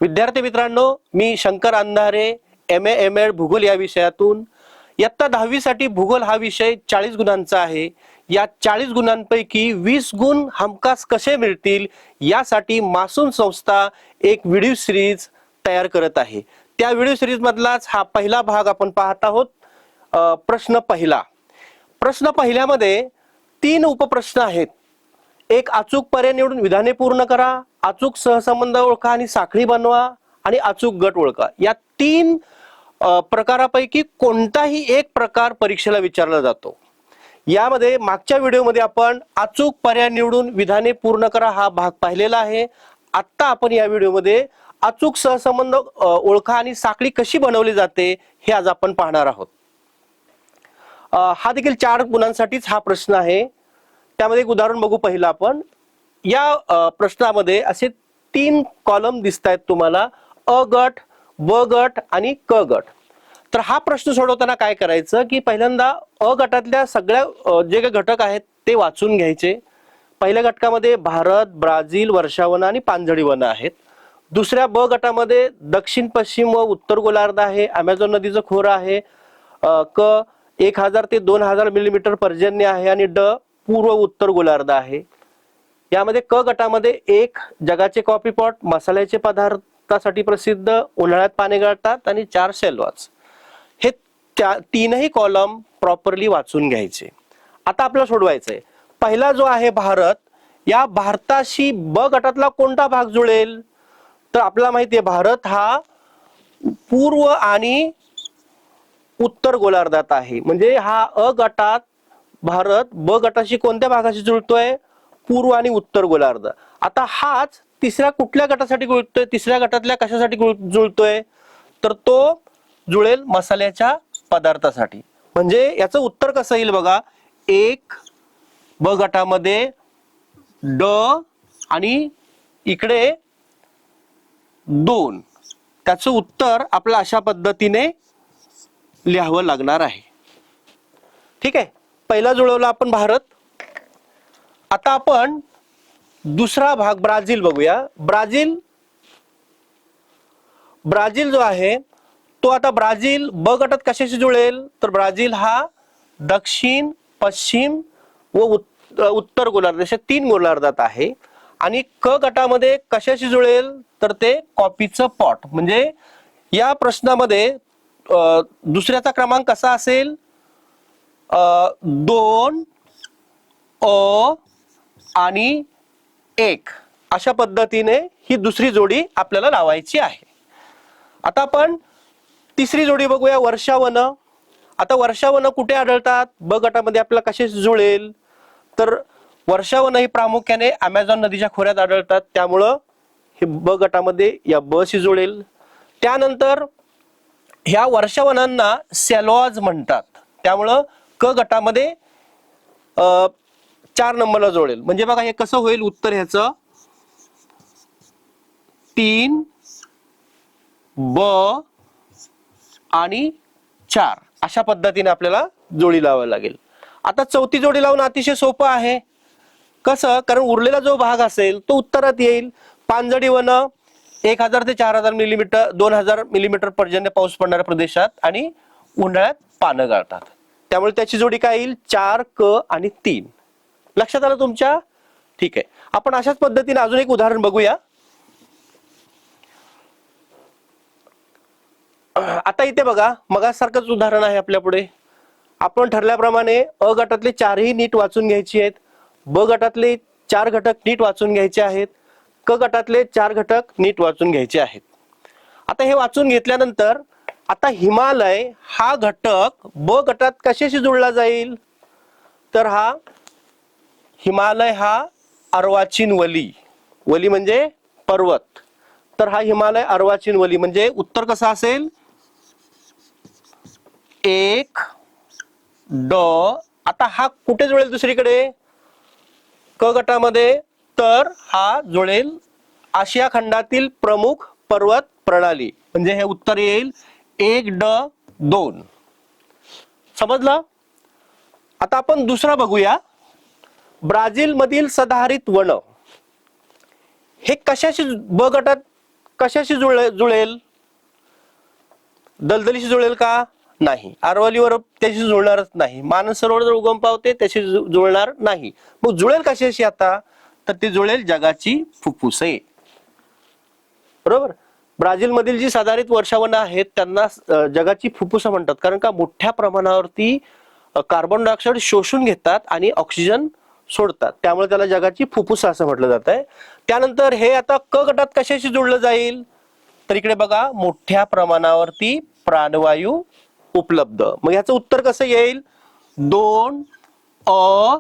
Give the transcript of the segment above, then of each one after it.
विद्यार्थी मित्रांनो, मी शंकर अंधारे, MA भूगोल या विषयातून इयत्ता 10वी साठी भूगोल हा विषय 40 गुणांचा आहे. या 40 गुणांपैकी 20 गुण हमखास कसे मिळतील यासाठी मासून संस्था एक व्हिडिओ सिरीज तयार करत आहे. त्या व्हिडिओ सिरीज मधलाच हा पहिला भाग आपण पाहत आहोत. प्रश्न पहिल्यामध्ये 3 उपप्रश्न आहेत. एक अचूक पर्याय निवडून विधाने पूर्ण करा, अचूक सहसंबंध ओळखा आणि साखळी बनवा आणि अचूक गट ओळखा. या 3 प्रकारापैकी कोणताही एक प्रकार परीक्षेला विचारला जातो. यामध्ये मागच्या व्हिडिओमध्ये आपण अचूक पर्याय निवडून विधाने पूर्ण करा हा भाग पाहिलेला आहे. आता आपण या व्हिडिओमध्ये अचूक सहसंबंध ओळखा आणि साखळी कशी बनवली जाते हे आज आपण पाहणार आहोत. हा देखील 4 गुणांसाठीच हा प्रश्न आहे. त्यामध्ये एक उदाहरण बघू. पहिला आपण या प्रश्नामध्ये असे 3 कॉलम दिसत आहेत तुम्हाला, अ गट, ब गट आणि क गट. तर हा प्रश्न सोडवताना काय करायचं की पहिल्यांदा अ गटातल्या सगळ्या जे काही घटक आहेत ते वाचून घ्यायचे. पहिल्या घटकामध्ये भारत, ब्राझील, वर्षावन आणि पानझडी वन आहेत. दुसऱ्या ब गटामध्ये दक्षिण पश्चिम व उत्तर गोलार्ध आहे, अमेझॉन नदीचं खोरं आहे. क 1000 ते 2000 मिलीमीटर पर्जन्य आहे आणि ड पूर्व उत्तर गोलार्ध आहे. यामध्ये क गटामध्ये 1 जगाचे कॉफी पॉट, मसाल्याचे पदार्थासाठी प्रसिद्ध, उन्हाळ्यात पाने गळतात आणि 4 सेलवॉच. हे 3ही कॉलम प्रॉपरली वाचून घ्यायचे. आता आपल्याला सोडवायचंय. पहिला जो आहे भारत, या भारताशी ब गटातला कोणता भाग जुळेल? तर आपल्याला माहिती आहे भारत हा पूर्व आणि उत्तर गोलार्धात आहे. म्हणजे हा अ गटात भारत ब गटाशी कोणत्या भागाशी जुळतोय? पूर्व आणि उत्तर गोलार्ध. आता हाच तिसऱ्या कुठल्या गटासाठी जुळतोय? तिसऱ्या गटातल्या कशासाठी जुळतोय? तर तो जुळेल मसाल्याच्या पदार्थासाठी. म्हणजे याचं उत्तर कसं येईल बघा. 1 ब गटामध्ये ड आणि इकडे 2. त्याचं उत्तर आपल्याला अशा पद्धतीने लिहावं लागणार आहे. ठीक आहे, पहिला जुळवला आपण भारत. आता आपण दुसरा भाग ब्राझील बघूया. ब्राझील जो आहे तो आता ब्राझील ब गटात कशाशी जुळेल? तर ब्राझील हा दक्षिण, पश्चिम व उत्तर गोलार्ध अशा 3 गोलार्धात आहे. आणि क गटामध्ये कशाशी जुळेल? तर ते कॉफीचं पॉट. म्हणजे या प्रश्नामध्ये दुसऱ्याचा क्रमांक कसा असेल? 2 अ आणि 1 अशा पद्धतीने ही दुसरी जोडी आपल्याला लावायची आहे. आता आपण तिसरी जोडी बघूया, वर्षावन. आता वर्षावन कुठे आढळतात? ब गटामध्ये आपल्याला कशाशी जुळेल? तर वर्षावन ही प्रामुख्याने अमेझॉन नदीच्या खोऱ्यात आढळतात. त्यामुळं हे ब गटामध्ये या ब शी जुळेल. त्यानंतर ह्या वर्षावनांना सेलॉज म्हणतात. त्यामुळं क गटामध्ये 4 नंबरला जुळेल. म्हणजे बघा हे कसं होईल उत्तर ह्याचं. 3 ब आणि 4 अशा पद्धतीने आपल्याला जोडी लावावी लागेल. आता चौथी जोडी लावणं अतिशय सोपं आहे. कसं? कारण उरलेला जो भाग असेल तो उत्तरात येईल. पानझडी वन 1000 ते 4000 मिलीमीटर 2000 मिलीमीटर पर्जन्य पाऊस पडणाऱ्या प्रदेशात आणि उन्हाळ्यात पानं गळतात. त्यामुळे त्याची जोडी काय येईल? 4 क आणि 3. लक्षात आलं तुमच्या? ठीक आहे, आपण अशाच पद्धतीने अजून एक उदाहरण बघूया. आता इथे बघा, मगासारखंच उदाहरण आहे आपल्या पुढे. आपण ठरल्याप्रमाणे अ गटातले 4ही नीट वाचून घ्यायची आहेत. ब गटातले 4 घटक नीट वाचून घ्यायचे आहेत. क गटातले 4 घटक नीट वाचून घ्यायचे आहेत. आता हे वाचून घेतल्यानंतर आता हिमालय हा घटक ब गटात कशाशी जुळला जाईल? तर हा हिमालय हा अर्वाचीन वली, वली म्हणजे पर्वत. तर हा हिमालय अर्वाचीन वली म्हणजे उत्तर कसं असेल? 1 ड. आता हा कुठे जुळेल दुसरीकडे? क गटामध्ये. तर हा जुळेल आशिया खंडातील प्रमुख पर्वत प्रणाली. म्हणजे हे उत्तर येईल 1 ड 2. समजलं? आता आपण दुसरा बघूया. ब्राझील मधील सदाहरित वन हे कशाशी ब गटात कशाशी जुळेल? दलदलीशी जुळेल का? नाही. अरवलीवर त्याशी जुळणारच नाही. मानसरोवर जर उगम पावते त्याशी जुळणार नाही. मग जुळेल कशाशी आता? तर ती जुळेल जगाची फुफ्फुसे. बरोबर. ब्राझील मधील जी साधारित वर्षावनं आहेत त्यांना जगाची फुफ्फुसं म्हणतात, कारण का मोठ्या प्रमाणावरती कार्बन डायऑक्साईड शोषून घेतात आणि ऑक्सिजन सोडतात, त्यामुळे त्याला जगाची फुफ्फुसं असं म्हटलं जात आहे. त्यानंतर हे आता क गटात कशाशी जुळलं जाईल? तर इकडे बघा, मोठ्या प्रमाणावरती प्राणवायू उपलब्ध. मग याचं उत्तर कसं येईल? 2 अ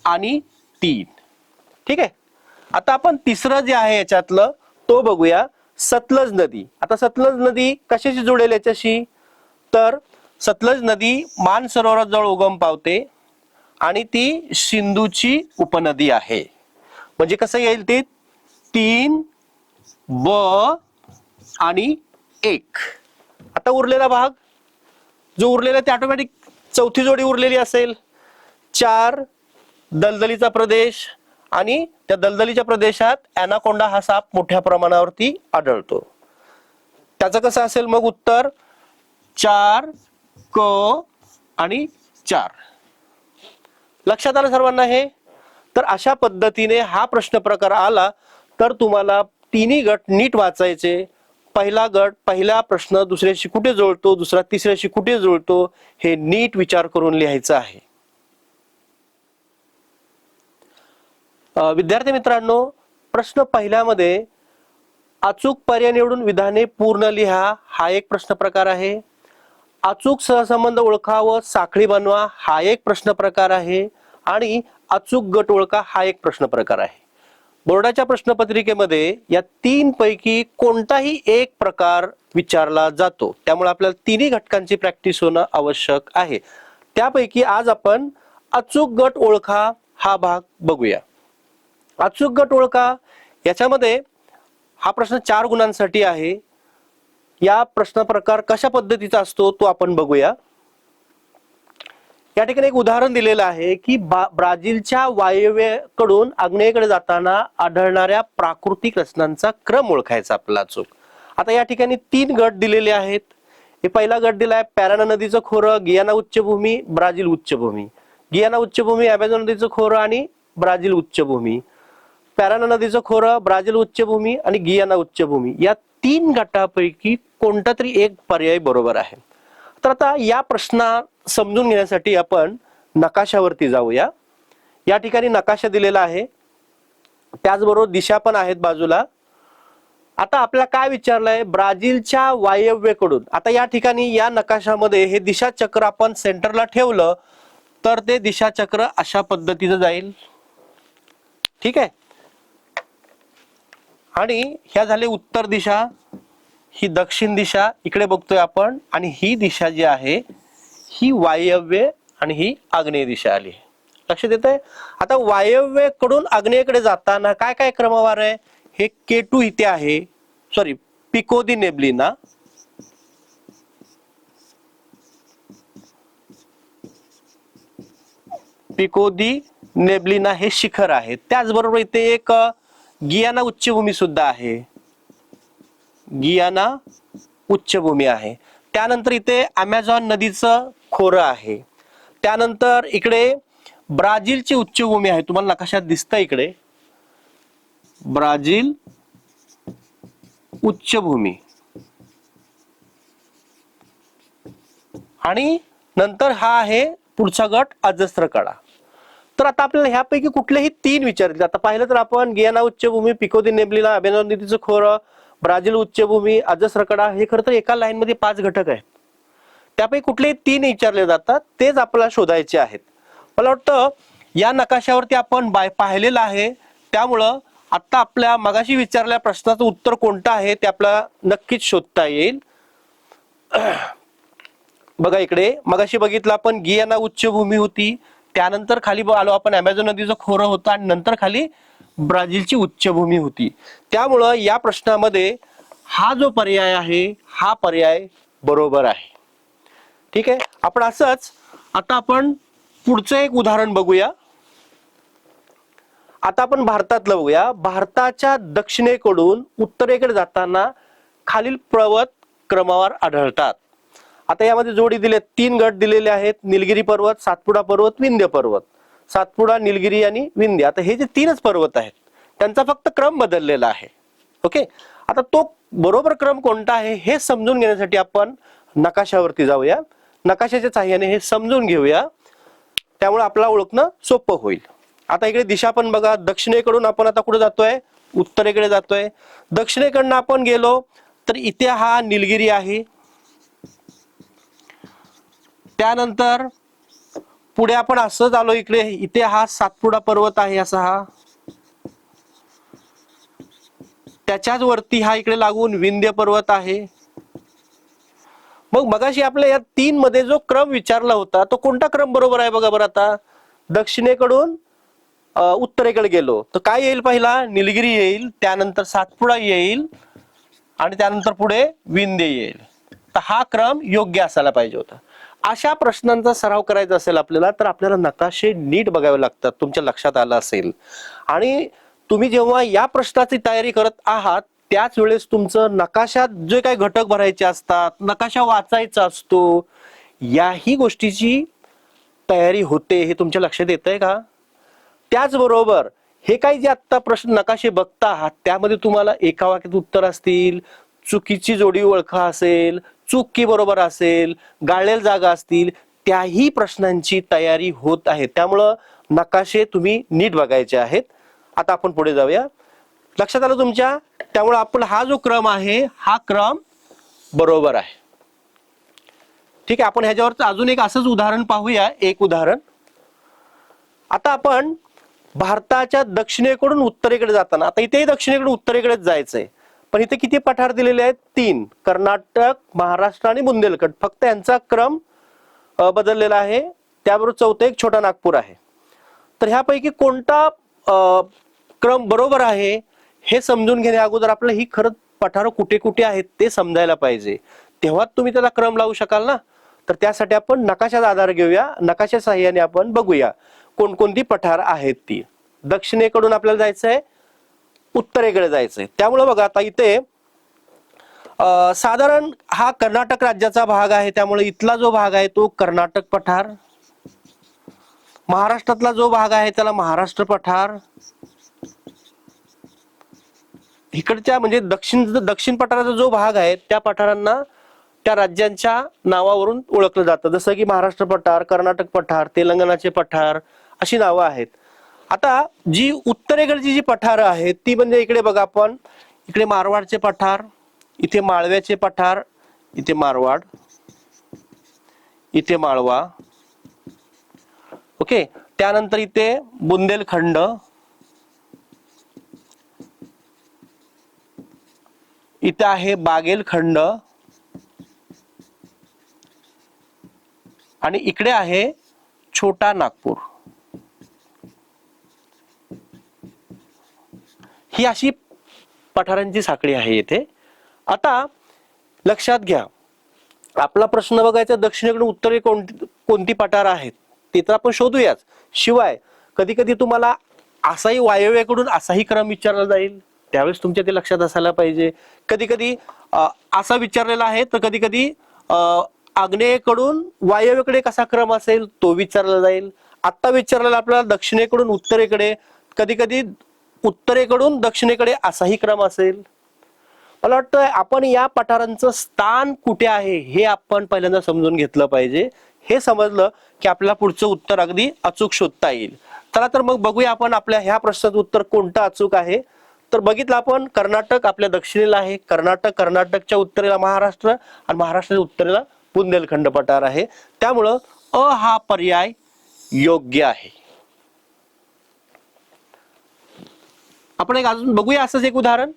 आणि 3. ठीक आहे. आता आपण तिसरं जे आहे याच्यातलं तो बघूया, सतलज नदी. आता सतलज नदी कशाशी जुळेल याच्याशी? तर सतलज नदी मानसरोवराजवळ उगम पावते आणि ती सिंधूची उपनदी आहे. म्हणजे कसं येईल ते? 3 ब आणि 1. आता उरलेला भाग जो उरलेला ते ऑटोमॅटिक चौथी जोडी उरलेली असेल. 4 दलदलीचा प्रदेश आणि त्या दलदलीच्या प्रदेशात ॲनाकोंडा हा साप मोठ्या प्रमाणावरती आढळतो. त्याचं कसं असेल मग उत्तर? 4 क आणि 4. लक्षात आलं सर्वांना हे? तर अशा पद्धतीने हा प्रश्न प्रकार आला तर तुम्हाला तिन्ही गट नीट वाचायचे. पहिला गट पहिला प्रश्न दुसऱ्याशी कुठे जुळतो, दुसरा तिसऱ्याशी कुठे जुळतो, हे नीट विचार करून लिहायचं आहे. विद्यार्थी मित्रांनो, प्रश्न पहिल्यामध्ये अचूक पर्याय निवडून विधाने पूर्ण लिहा हा एक प्रश्न प्रकार आहे. अचूक सहसंबंध ओळखा व साखळी बनवा हा एक प्रश्न प्रकार आहे. आणि अचूक गट ओळखा हा एक प्रश्न प्रकार आहे. बोर्डाच्या प्रश्नपत्रिकेमध्ये या 3 पैकी कोणताही एक प्रकार विचारला जातो, त्यामुळे आपल्याला तिन्ही घटकांची प्रॅक्टिस होणं आवश्यक आहे. त्यापैकी आज आपण अचूक गट ओळखा हा भाग बघूया. अचूक गट ओळखा याच्यामध्ये हा प्रश्न 4 गुणांसाठी आहे. या प्रश्न प्रकार कशा पद्धतीचा असतो तो आपण बघूया. या ठिकाणी एक उदाहरण दिलेलं आहे की ब्राझीलच्या वायव्येकडून आग्नेयेकडे जाताना आढळणाऱ्या प्राकृतिक रचनांचा क्रम ओळखायचा आपला अचूक. आता या ठिकाणी 3 गट दिलेले आहेत. हे पहिला गट दिलाय पॅराना नदीचं खोरं, गियाना उच्चभूमी, ब्राझील उच्चभूमी. गियाना उच्चभूमी, अमेझॉन नदीचं खोरं आणि ब्राझील उच्चभूमी. पॅराना नदीचं खोरं, ब्राझील उच्चभूमी आणि गियाना उच्चभूमी. या 3 गटापैकी कोणता तरी एक पर्याय बरोबर आहे. तर आता या प्रश्न समजून घेण्यासाठी आपण नकाशावरती जाऊया. या ठिकाणी नकाशा दिलेला आहे, त्याचबरोबर दिशा पण आहेत बाजूला. आता आपल्याला काय विचारलंय? ब्राझीलच्या वायव्येकडून. आता या ठिकाणी या नकाशामध्ये हे दिशा चक्र आपण सेंटरला ठेवलं तर ते दिशा चक्र अशा पद्धतीचं जाईल. ठीक आहे. आणि ह्या झाले उत्तर दिशा, ही दक्षिण दिशा इकडे बघतोय आपण, आणि ही दिशा जी आहे ही वायव्य आणि ही आग्नेय दिशा आली. लक्षात येतंय? आता वायव्येकडून आग्नेयेकडे जाताना काय काय क्रमवार आहे? हे K2 इथे आहे, सॉरी पिको दी नेब्लिना, पिको दी नेब्लिना हे शिखर आहे. त्याचबरोबर इथे एक गियाना उच्चभूमी सुद्धा आहे, गियाना उच्चभूमी आहे. त्यानंतर इथे अमेझॉन नदीचं खोरं आहे. त्यानंतर इकडे ब्राझीलची उच्चभूमी आहे, तुम्हाला नकाशात दिसतं इकडे ब्राझील उच्चभूमी. आणि नंतर हा आहे पुढचा गट अजस्त्र कडा. तर आता आपल्याला ह्यापैकी कुठलेही 3 विचारले. आता पाहिलं तर आपण गियाना उच्चभूमी, पिको दी नेब्लिना, अमेझॉन नदीचं खोरं, ब्राझील उच्चभूमी, अजस्त्र कडा हे खरं तर एका लाईन मध्ये 5 घटक आहेत. त्यापैकी कुठलेही 3 विचारले जातात, तेच आपल्याला शोधायचे आहेत. मला वाटतं या नकाशावरती आपण पाहिलेलं आहे, त्यामुळं आता आपल्या मगाशी विचारलेल्या प्रश्नाचं उत्तर कोणतं आहे ते आपल्याला नक्कीच शोधता येईल. बघा इकडे मगाशी बघितलं आपण गियाना उच्चभूमी होती, त्यानंतर खाली आलो आपण अमेझॉन नदीचं खोरं होतं आणि नंतर खाली ब्राझीलची उच्चभूमी होती. त्यामुळं या प्रश्नामध्ये हा जो पर्याय आहे हा पर्याय बरोबर आहे. ठीक आहे. आपण असंच आता आपण पुढचं एक उदाहरण बघूया. आता आपण भारतातलं बघूया. भारताच्या दक्षिणेकडून उत्तरेकडे जाताना खालील पर्वत क्रमावर आढळतात. आता यामध्ये जोडी दिले, 3 गट दिलेले आहेत. निलगिरी पर्वत, सातपुडा पर्वत, विंध्य पर्वत. सातपुडा, निलगिरी आणि विंध्य. आता हे जे 3च पर्वत आहेत त्यांचा फक्त क्रम बदललेला आहे. ओके. आता तो बरोबर क्रम कोणता आहे हे समजून घेण्यासाठी आपण नकाशावरती जाऊया. नकाशाच्या साहाय्याने हे समजून घेऊया, त्यामुळे आपल्याला ओळखणं सोपं होईल. आता इकडे दिशा पण बघा. दक्षिणेकडून आपण आता कुठे जातोय? उत्तरेकडे जातोय. दक्षिणेकडनं आपण गेलो तर इथे हा निलगिरी आहे. त्यानंतर पुढे आपण असंच आलो इकडे, इथे हा सातपुडा पर्वत आहे असा हा. त्याच्याच वरती हा इकडे लागून विंध्य पर्वत आहे. मग मगाशी आपल्या या 3 मध्ये जो क्रम विचारला होता तो कोणता क्रम बरोबर आहे बघा बरं. आता दक्षिणेकडून उत्तरेकडे गेलो तर काय येईल? पहिला निलगिरी येईल, त्यानंतर सातपुडा येईल आणि त्यानंतर पुढे विंध्य येईल. तर हा क्रम योग्य असायला पाहिजे होता. अशा प्रश्नांचा सराव करायचा असेल आपल्याला तर आपल्याला नकाशे नीट बघावे लागतात. तुमच्या लक्षात आलं असेल. आणि तुम्ही जेव्हा या प्रश्नाची तयारी करत आहात त्याच वेळेस तुमचं नकाशात जे काही घटक भरायचे असतात, नकाशा वाचायचा असतो, याही गोष्टीची तयारी होते. हे तुमच्या लक्षात येतंय का? त्याचबरोबर हे काही जे आता प्रश्न नकाशे बघता आहात त्यामध्ये तुम्हाला एका वाक्यात उत्तर असतील, चुकीची जोडी ओळखा असेल, चूक की बरोबर असेल, गाळलेल्या जागा असतील, त्याही प्रश्नांची तयारी होत आहे. त्यामुळं नकाशे तुम्ही नीट बघायचे आहेत. आता आपण पुढे जाऊया. लक्षात आलं तुमच्या? त्यामुळे आपण हा जो क्रम आहे हा क्रम बरोबर आहे. ठीक आहे. आपण ह्याच्यावरच अजून एक असंच उदाहरण पाहूया. एक उदाहरण. आता आपण भारताच्या दक्षिणेकडून उत्तरेकडे जाताना, आता इथेही दक्षिणेकडून उत्तरेकडेच जायचंय, पण इथे किती पठार दिलेले आहेत? 3. कर्नाटक, महाराष्ट्र आणि बुंदेलखंड. फक्त यांचा क्रम बदललेला आहे. त्याबरोबर चौथं एक छोटा नागपूर आहे. तर ह्यापैकी कोणता क्रम बरोबर आहे हे समजून घेण्या अगोदर आपल्याला ही खरंच पठार कुठे कुठे आहेत ते समजायला पाहिजे. तेव्हा तुम्ही त्याला क्रम लावू शकाल ना. तर त्यासाठी आपण नकाशाचा आधार घेऊया. नकाशा साहाय्याने आपण बघूया कोणकोणती पठार आहेत ती. दक्षिणेकडून आपल्याला जायचंय, उत्तरेकडे जायचंय. त्यामुळे बघा आता इथे साधारण हा कर्नाटक राज्याचा भाग आहे. त्यामुळे इथला जो भाग आहे तो कर्नाटक पठार. महाराष्ट्रातला जो भाग आहे त्याला महाराष्ट्र पठार. इकडच्या म्हणजे दक्षिण पठाराचा जो भाग आहे त्या पठारांना त्या राज्यांच्या नावावरून ओळखलं जातं. जसं की महाराष्ट्र पठार, कर्नाटक पठार, तेलंगणाचे पठार अशी नावं आहेत. आता जी उत्तरेकडची जी पठार आहेत ती म्हणजे इकडे बघा आपण, इकडे मारवाडचे पठार, इथे माळव्याचे पठार, इथे मारवाड, इथे माळवा. ओके. त्यानंतर इथे बुंदेलखंड, इथे आहे बागेलखंड आणि इकडे आहे छोटा नागपूर. ही अशी पठारांची साखळी आहे इथे. आता लक्षात घ्या, आपला प्रश्न बघायचा दक्षिणेकडून उत्तरे कोणती पठार आहेत ते तर आपण शोधूयाच. शिवाय कधी कधी तुम्हाला असाही वायव्येकडून असाही क्रम विचारला जाईल, त्यावेळेस तुमच्या ते लक्षात असायला पाहिजे. कधी कधी असा विचारलेला आहे तर कधी कधी आग्नेयेकडून वायव्येकडे कसा क्रम असेल तो विचारला जाईल. आता विचारलेला आपल्याला दक्षिणेकडून उत्तरेकडे, कधी कधी उत्तरेकडून दक्षिणेकडे असाही क्रम असेल. मला वाटतं आपण या पठारांचं स्थान कुठे आहे हे आपण पहिल्यांदा समजून घेतलं पाहिजे. हे समजलं की आपल्याला पुढचं उत्तर अगदी अचूक शोधता येईल. चला तर मग बघूया आपण आपल्या ह्या प्रश्नाचं उत्तर कोणतं अचूक आहे. तर बघितलं आपण, कर्नाटक आपल्या दक्षिणेला आहे, कर्नाटकच्या उत्तरेला महाराष्ट्र आणि महाराष्ट्राच्या उत्तरेला बुंदेलखंड पठार आहे. त्यामुळं अ हा पर्याय योग्य आहे. आपण एक अजून बघूया असंच एक उदाहरण.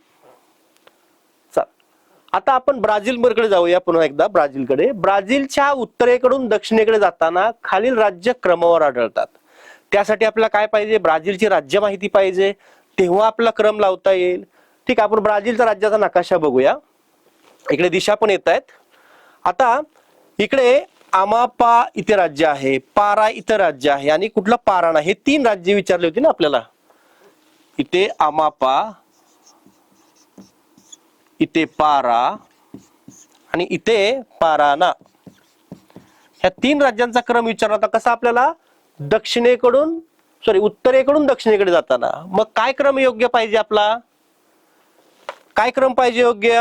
आता आपण ब्राझीलकडे जाऊया पुन्हा एकदा. ब्राझीलकडे, ब्राझीलच्या उत्तरेकडून दक्षिणेकडे जाताना खालील राज्य क्रमावर आढळतात. त्यासाठी आपल्याला काय पाहिजे? ब्राझीलची राज्य माहिती पाहिजे, तेव्हा आपला क्रम लावता येईल. ठीक आहे. आपण ब्राझीलचा राज्याचा नकाशा बघूया. इकडे दिशा पण येत आहेत. आता इकडे आमापा इथे राज्य आहे, पारा इथे राज्य आहे आणि कुठलं पाराणा, हे 3 राज्य विचारली होती ना आपल्याला. इथे आमापा, इथे पारा आणि इथे पाराना, ह्या 3 राज्यांचा क्रम विचारला होता. कसा आपल्याला दक्षिणेकडून उत्तरेकडून दक्षिणेकडे जाताना. मग काय क्रम योग्य पाहिजे आपला? काय क्रम पाहिजे योग्य?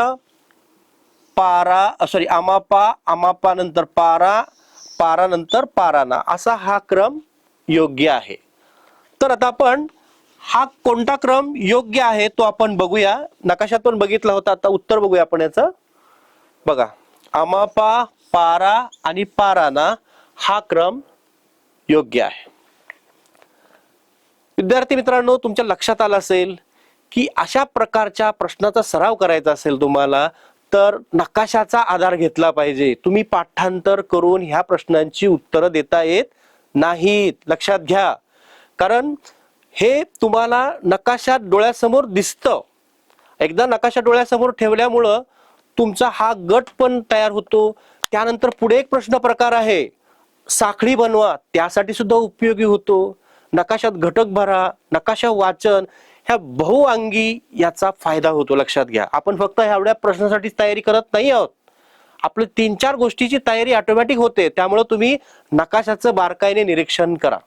आमापा, आमापा नंतर पारा, पारा नंतर पाराना, असा हा क्रम योग्य आहे. तर आता आपण हा कोणता क्रम योग्य आहे तो आपण बघूया. नकाशातून बघितला होता, आता उत्तर बघूया आपण याचं. बघा, आमापा, पारा आणि पाराना हा क्रम योग्य आहे. विद्यार्थी मित्रांनो, तुमच्या लक्षात आलं असेल की अशा प्रकारच्या प्रश्नाचा सराव करायचा असेल तुम्हाला तर नकाशाचा आधार घेतला पाहिजे. तुम्ही पाठांतर करून ह्या प्रश्नांची उत्तरं देता येत नाहीत, लक्षात घ्या. कारण हे तुम्हाला नकाशात डोळ्यासमोर दिसतं. एकदा नकाशा डोळ्यासमोर ठेवल्यामुळं तुमचा हा गट पण तयार होतो. त्यानंतर पुढे एक प्रश्न प्रकार आहे, साखळी बनवा, त्यासाठी सुद्धा उपयोगी होतो. नकाशात घटक भरा, नकाशा वाचन, ह्या बहुअंगी याचा फायदा होतो, लक्षात घ्या. आपण फक्त एवढ्या प्रश्नासाठी तयारी करत नाही आहोत, आपली 3-4 गोष्टीची तयारी ऑटोमॅटिक होते. त्यामुळे तुम्ही नकाशाचं बारकाईने निरीक्षण करा.